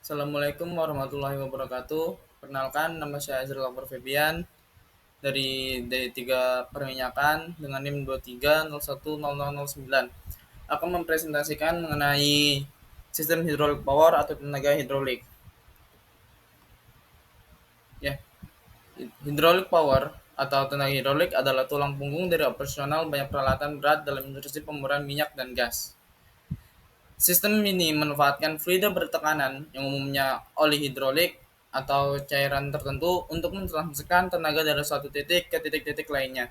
Assalamualaikum warahmatullahi wabarakatuh. Perkenalkan, nama saya Azril Akbar Febian dari D3 Perminyakan dengan NIM 23010009. Akan mempresentasikan mengenai sistem hidrolik power atau tenaga hidrolik. Ya, hidrolik power atau tenaga hidrolik adalah tulang punggung dari operasional banyak peralatan berat dalam industri pemburan minyak dan gas. Sistem ini memanfaatkan fluida bertekanan yang umumnya oli hidrolik atau cairan tertentu untuk mentransferkan tenaga dari suatu titik ke titik-titik lainnya.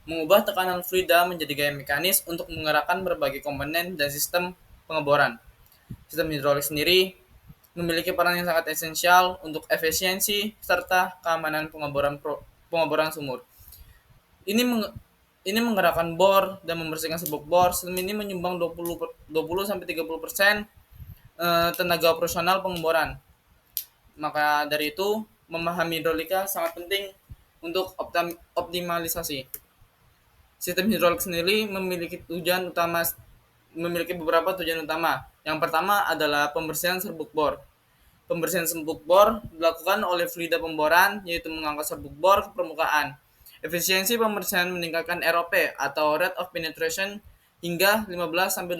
Mengubah tekanan fluida menjadi gaya mekanis untuk menggerakkan berbagai komponen dan sistem pengeboran. Sistem hidrolik sendiri memiliki peran yang sangat esensial untuk efisiensi serta keamanan pengeboran sumur. Ini ini menggerakkan bor dan membersihkan serbuk bor. Sistem ini menyumbang 20 sampai 30% tenaga operasional pengeboran. Maka dari itu, memahami hidrolika sangat penting untuk optimalisasi. Sistem hidrolik sendiri memiliki beberapa tujuan utama. Yang pertama adalah pembersihan serbuk bor. Pembersihan serbuk bor dilakukan oleh fluida pemboran, yaitu mengangkat serbuk bor ke permukaan. Efisiensi pembersihan meningkatkan ROP atau rate of penetration hingga 15-20%.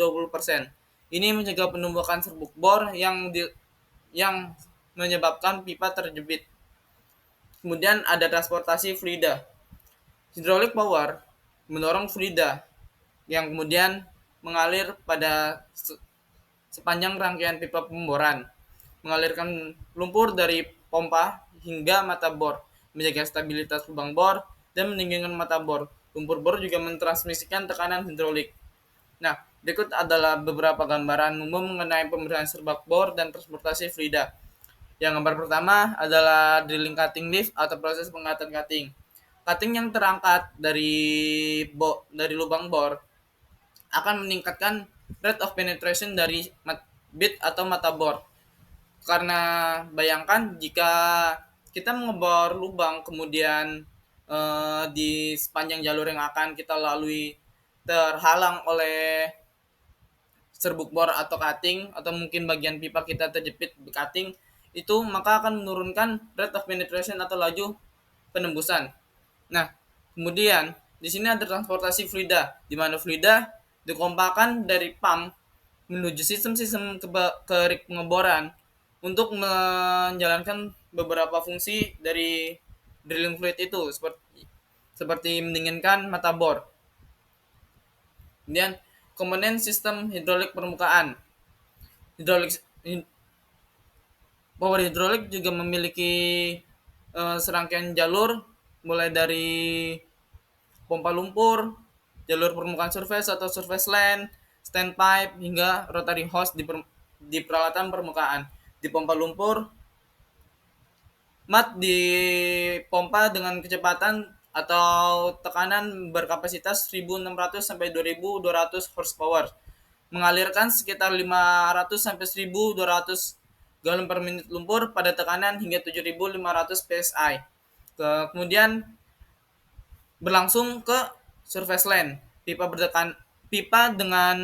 Ini mencegah penumpukan serbuk bor yang menyebabkan pipa terjepit. Kemudian ada transportasi fluida. Hydraulic power mendorong fluida yang kemudian mengalir pada sepanjang rangkaian pipa pemboran, mengalirkan lumpur dari pompa hingga mata bor, menjaga stabilitas lubang bor, dan meninggikan mata bor. Lumpur bor juga mentransmisikan tekanan hidrolik. Nah, berikut adalah beberapa gambaran umum mengenai pemeriksaan serbak bor dan transportasi fluida. Yang gambar pertama adalah drilling cutting lift atau proses pengangkatan cutting. Cutting yang terangkat dari lubang bor akan meningkatkan rate of penetration dari bit atau mata bor. Karena bayangkan jika kita mengebor lubang kemudian di sepanjang jalur yang akan kita lalui terhalang oleh serbuk bor atau cutting atau mungkin bagian pipa kita terjepit cutting, itu maka akan menurunkan rate of penetration atau laju penembusan. Nah, kemudian di sini ada transportasi fluida, di mana fluida dikompakan dari pump menuju sistem-sistem kerik pengeboran untuk menjalankan beberapa fungsi dari drilling fluid itu seperti mendinginkan mata bor. Kemudian komponen sistem hidrolik permukaan. Hidrolik Power hidrolik juga memiliki serangkaian jalur mulai dari pompa lumpur, jalur permukaan surface atau surface line, standpipe hingga rotary hose di peralatan permukaan. Di pompa lumpur, mat dipompa dengan kecepatan atau tekanan berkapasitas 1.600 sampai 2.200 horsepower, mengalirkan sekitar 500 sampai 1.200 galon per menit lumpur pada tekanan hingga 7.500 psi. Kemudian berlangsung ke surface line, pipa dengan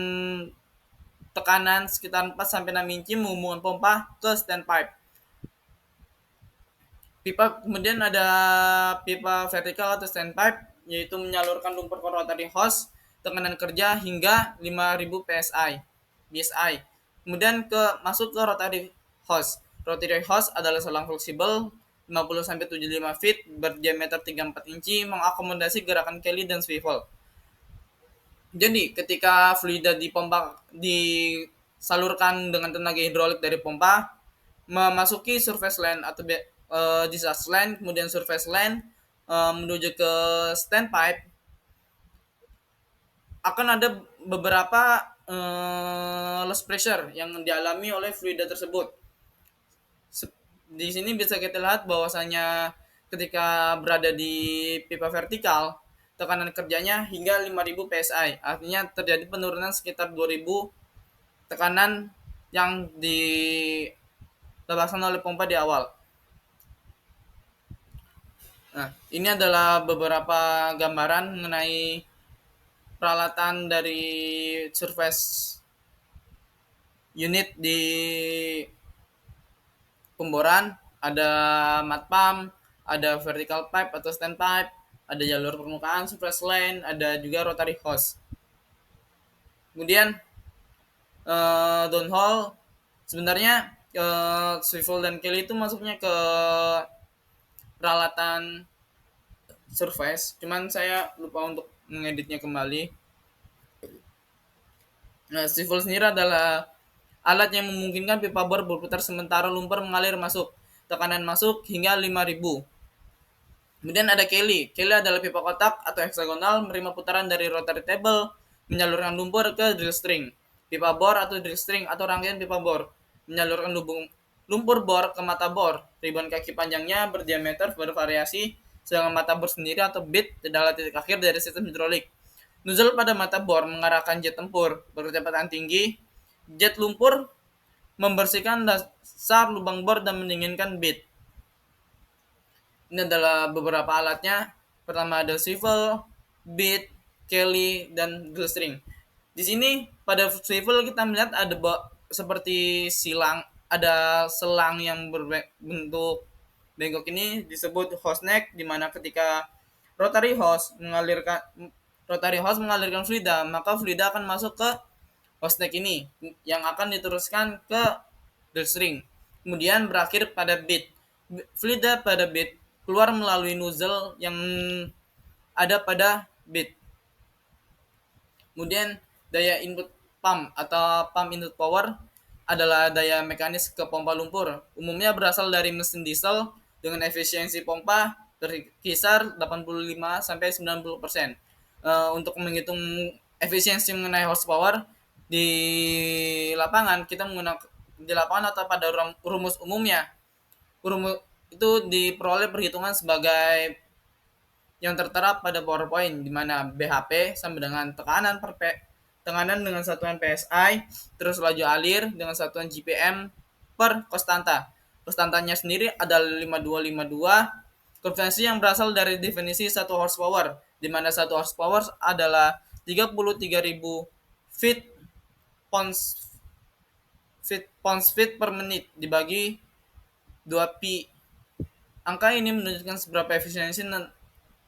tekanan sekitar 4 sampai 6 inci menghubungkan pompa ke standpipe. Kemudian ada pipa vertikal atau standpipe, yaitu menyalurkan lumpur ke rotary hose tekanan kerja hingga 5.000 psi. Kemudian masuk ke rotary hose. Rotary hose adalah selang fleksibel 50 sampai 75 feet berdiameter 34 inci mengakomodasi gerakan Kelly dan swivel. Jadi ketika fluida disalurkan dengan tenaga hidrolik dari pompa memasuki surface line atau discharge line, kemudian surface line menuju ke standpipe, akan ada beberapa loss pressure yang dialami oleh fluida tersebut. Di sini bisa kita lihat bahwasanya ketika berada di pipa vertikal, tekanan kerjanya hingga 5.000 psi. Artinya terjadi penurunan sekitar 2.000 tekanan yang dilepaskan oleh pompa di awal. Nah, ini adalah beberapa gambaran mengenai peralatan dari surface unit di pemboran, ada mud pump, ada vertical pipe atau stand pipe, ada jalur permukaan, surface lane, ada juga rotary hose. Kemudian downhole sebenarnya swivel dan kelly itu masuknya ke peralatan surface, cuman saya lupa untuk mengeditnya kembali. Nah, swivel sendiri adalah alat yang memungkinkan pipa bor berputar sementara lumpur mengalir masuk. Tekanan masuk hingga 5.000. Kemudian ada Kelly. Kelly adalah pipa kotak atau heksagonal menerima putaran dari rotary table menyalurkan lumpur ke drill string. Pipa bor atau drill string atau rangkaian pipa bor menyalurkan lumpur bor ke mata bor. Ribuan kaki panjangnya berdiameter bervariasi, sedangkan mata bor sendiri atau bit adalah titik akhir dari sistem hidrolik. Nozzle pada mata bor mengarahkan jet tempur berkecepatan tinggi. Jet lumpur membersihkan dasar lubang bor dan mendinginkan bit. Ini adalah beberapa alatnya. Pertama ada swivel, bit, kelly, dan drill string. Di sini pada swivel kita melihat ada seperti silang, ada selang yang berbentuk bengkok, ini disebut hose neck, di mana ketika rotary hose mengalirkan fluida, maka fluida akan masuk ke hose neck ini yang akan diteruskan ke drill string. Kemudian berakhir pada bit. Fluida pada bit keluar melalui nozzle yang ada pada bit. Kemudian daya input pump atau pump input power adalah daya mekanis ke pompa lumpur. Umumnya berasal dari mesin diesel dengan efisiensi pompa berkisar 85 sampai 90%. Untuk menghitung efisiensi mengenai horsepower di lapangan, kita menggunakan di lapangan atau pada rumus umumnya. Rumus itu diperoleh perhitungan sebagai yang tertera pada PowerPoint, di mana BHP sama dengan tekanan dengan satuan PSI, terus laju alir dengan satuan GPM per konstanta. Konstantanya sendiri adalah 5252, konvensi yang berasal dari definisi 1 horsepower, di mana 1 horsepower adalah 33.000 feet pounds feet per menit dibagi 2pi. Angka ini menunjukkan seberapa efisiensi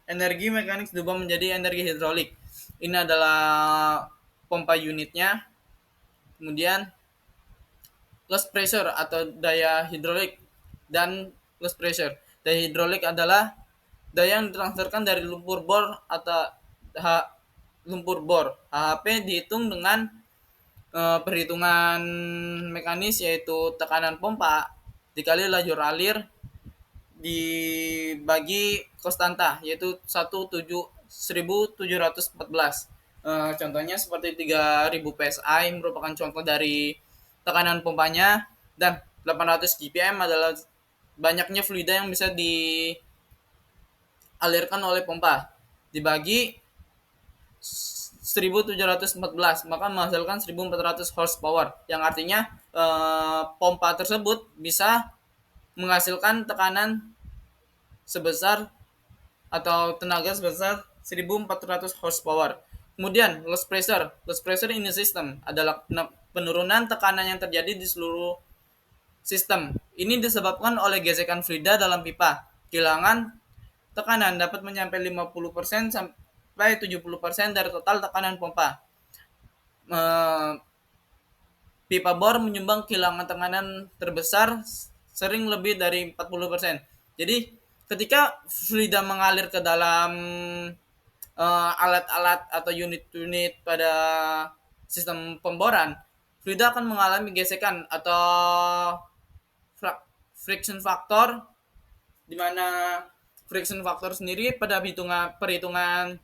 energi mekanik diubah menjadi energi hidrolik. Ini adalah pompa unitnya. Kemudian loss pressure atau daya hidrolik dan loss pressure. Daya hidrolik adalah daya yang ditransferkan dari lumpur bor atau lumpur bor. HHP dihitung dengan perhitungan mekanis, yaitu tekanan pompa dikali lajur alir dibagi konstanta, yaitu 1714. Contohnya seperti 3000 PSI merupakan contoh dari tekanan pompanya, dan 800 GPM adalah banyaknya fluida yang bisa dialirkan oleh pompa dibagi 1714, maka menghasilkan 1400 horsepower, yang artinya pompa tersebut bisa menghasilkan tekanan sebesar atau tenaga sebesar 1400 horsepower. Kemudian loss pressure. Loss pressure in the system adalah penurunan tekanan yang terjadi di seluruh sistem. Ini disebabkan oleh gesekan fluida dalam pipa. Kehilangan tekanan dapat mencapai 50% sampai 70% dari total tekanan pompa. Pipa bor menyumbang kehilangan tekanan terbesar, sering lebih dari 40%. Jadi ketika fluida mengalir ke dalam alat-alat atau unit-unit pada sistem pemboran, fluida akan mengalami gesekan atau friction factor, di mana friction factor sendiri pada perhitungan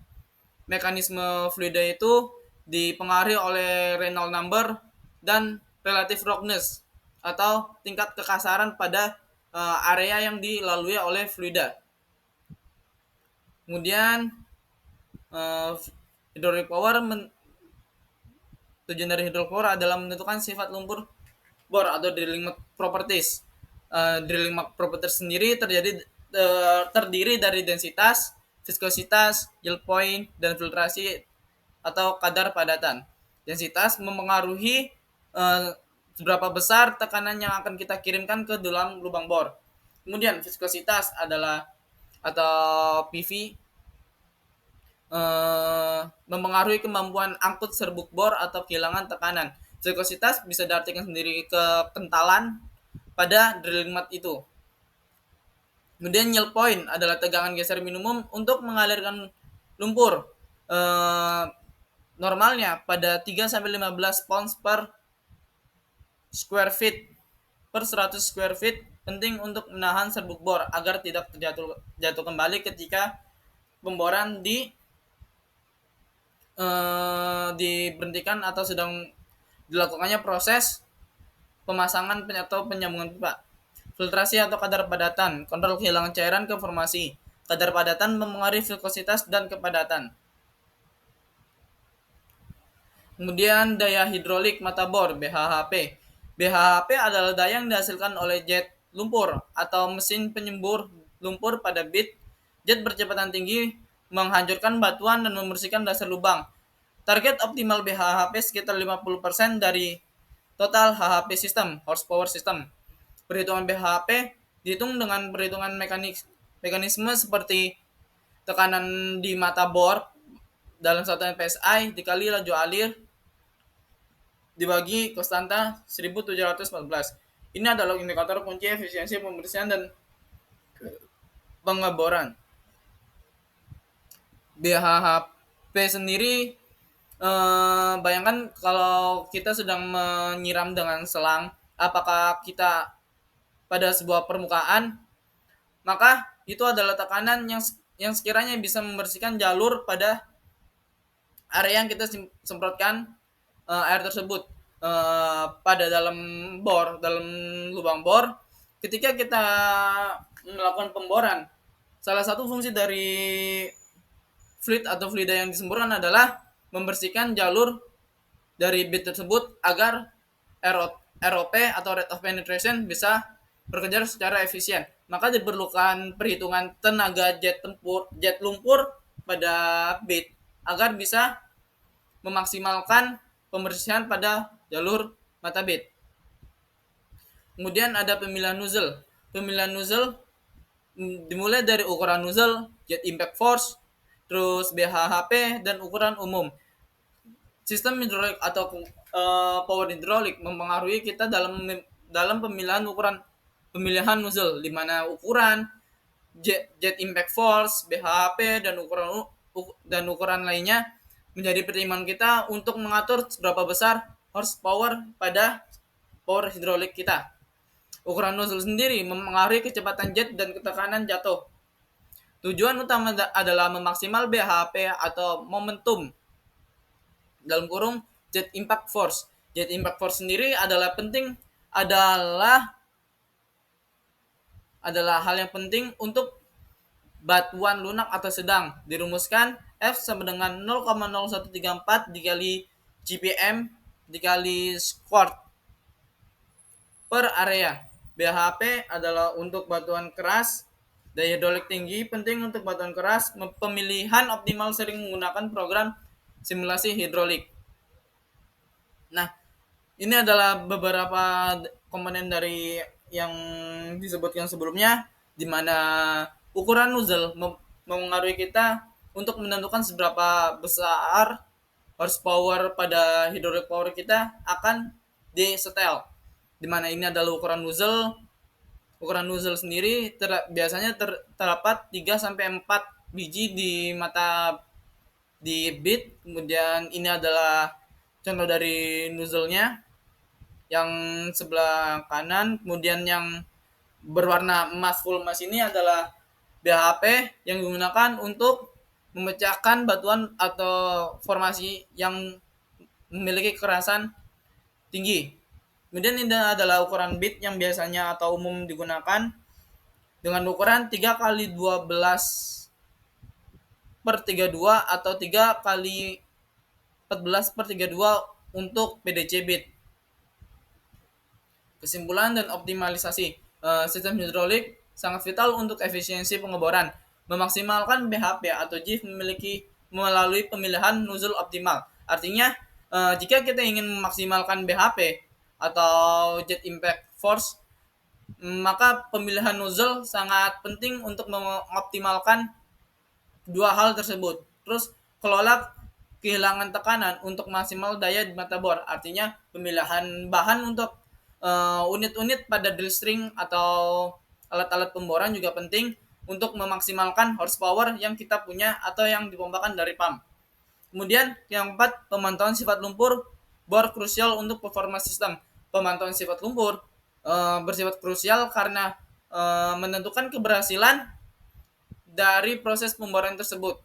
mekanisme fluida itu dipengaruhi oleh Reynolds number dan relative roughness atau tingkat kekasaran pada area yang dilalui oleh fluida. Kemudian hydraulic power, tujuan dari hydraulic power adalah menentukan sifat lumpur bor atau drilling properties. Drilling properties sendiri terdiri dari densitas, viskositas, yield point, dan filtrasi atau kadar padatan. Densitas mempengaruhi seberapa besar tekanan yang akan kita kirimkan ke dalam lubang bor. Kemudian viskositas adalah atau PV mempengaruhi kemampuan angkut serbuk bor atau kehilangan tekanan. Viskositas bisa diartikan sendiri kekentalan pada drilling mat itu. Kemudian yield point adalah tegangan geser minimum untuk mengalirkan lumpur. Normalnya pada 3-15 pounds per square feet per 100 square feet, penting untuk menahan serbuk bor agar tidak jatuh kembali ketika pemboran diberhentikan atau sedang dilakukannya proses pemasangan atau penyambungan pipa. Filtrasi atau kadar padatan, kontrol kehilangan cairan ke formasi. Kadar padatan mempengaruhi viskositas dan kepadatan. Kemudian daya hidrolik mata bor (BHHP). BHHP adalah daya yang dihasilkan oleh jet lumpur atau mesin penyembur lumpur pada bit. Jet berkecepatan tinggi menghancurkan batuan dan membersihkan dasar lubang. Target optimal BHHP sekitar 50% dari total HHP system, horsepower system. Perhitungan BHP dihitung dengan perhitungan mekanisme seperti tekanan di mata bor dalam satuan PSI dikali laju alir dibagi konstanta 1714. Ini adalah indikator kunci efisiensi pembersihan dan pengeboran. BHP sendiri, bayangkan kalau kita sedang menyiram dengan selang, apakah kita pada sebuah permukaan, maka itu adalah tekanan yang sekiranya bisa membersihkan jalur pada area yang kita semprotkan air tersebut pada dalam lubang bor. Ketika kita melakukan pemboran, salah satu fungsi dari fluid atau fluida yang disemburkan adalah membersihkan jalur dari bit tersebut agar ROP atau rate of penetration bisa bekerja secara efisien. Maka diperlukan perhitungan tenaga jet lumpur pada bit agar bisa memaksimalkan pembersihan pada jalur mata bit. Kemudian ada pemilihan nozzle. Pemilihan nozzle dimulai dari ukuran nozzle, jet impact force, terus BHHP, dan ukuran umum. Sistem hidrolik atau power hidrolik mempengaruhi kita dalam pemilihan nozzle, di mana ukuran jet impact force, BHP, dan ukuran lainnya menjadi pertimbangan kita untuk mengatur seberapa besar horsepower pada power hidrolik kita. Ukuran nozzle sendiri mempengaruhi kecepatan jet dan ketekanan jatuh. Tujuan utama adalah memaksimal BHP atau momentum dalam kurung jet impact force. Jet impact force sendiri adalah hal yang penting untuk batuan lunak atau sedang. Dirumuskan F sama dengan 0,0134 dikali GPM dikali squat per area. BHP adalah untuk batuan keras. Daya hidrolik tinggi penting untuk batuan keras. Pemilihan optimal sering menggunakan program simulasi hidrolik. Nah, ini adalah beberapa komponen dari yang disebutkan sebelumnya, di mana ukuran nozzle mempengaruhi kita untuk menentukan seberapa besar horsepower pada hydraulic power kita akan disetel. Di mana ini adalah ukuran nozzle. Ukuran nozzle sendiri biasanya terdapat 3 sampai 4 biji di bit. Kemudian ini adalah contoh dari nozzle-nya yang sebelah kanan. Kemudian yang berwarna emas full emas ini adalah BHP yang digunakan untuk memecahkan batuan atau formasi yang memiliki kekerasan tinggi. Kemudian ini adalah ukuran bit yang biasanya atau umum digunakan dengan ukuran 3x12 per 32 atau 3x14 per 32 untuk PDC bit. Kesimpulan dan optimalisasi. Sistem hidrolik sangat vital untuk efisiensi pengeboran. Memaksimalkan BHP atau JIF melalui pemilihan nozzle optimal. Artinya, jika kita ingin memaksimalkan BHP atau jet impact force, maka pemilihan nozzle sangat penting untuk mengoptimalkan dua hal tersebut. Terus kelola kehilangan tekanan untuk maksimal daya di mata bor. Artinya pemilihan bahan untuk unit-unit pada drill string atau alat-alat pemboran juga penting untuk memaksimalkan horsepower yang kita punya atau yang dipompakan dari pump. Kemudian yang keempat, pemantauan sifat lumpur bor krusial untuk performa sistem. Pemantauan sifat lumpur bersifat krusial karena menentukan keberhasilan dari proses pemboran tersebut.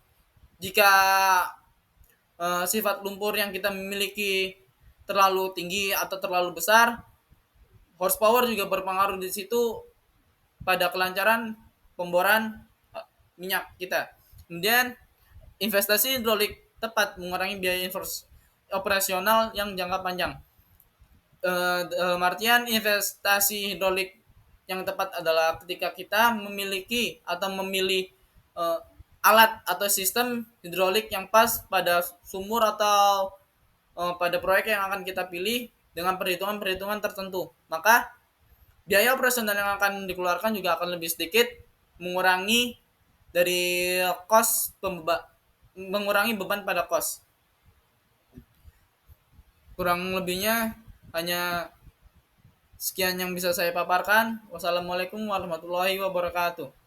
Jika sifat lumpur yang kita miliki terlalu tinggi atau terlalu besar, horsepower juga berpengaruh di situ pada kelancaran pemboran minyak kita. Kemudian investasi hidrolik tepat mengurangi biaya operasional yang jangka panjang. Artian investasi hidrolik yang tepat adalah ketika kita memiliki atau memilih uh, alat atau sistem hidrolik yang pas pada sumur atau pada proyek yang akan kita pilih dengan perhitungan-perhitungan tertentu. Maka biaya operasional yang akan dikeluarkan juga akan lebih sedikit, mengurangi dari mengurangi beban pada kos. Kurang lebihnya hanya sekian yang bisa saya paparkan. Wassalamualaikum warahmatullahi wabarakatuh.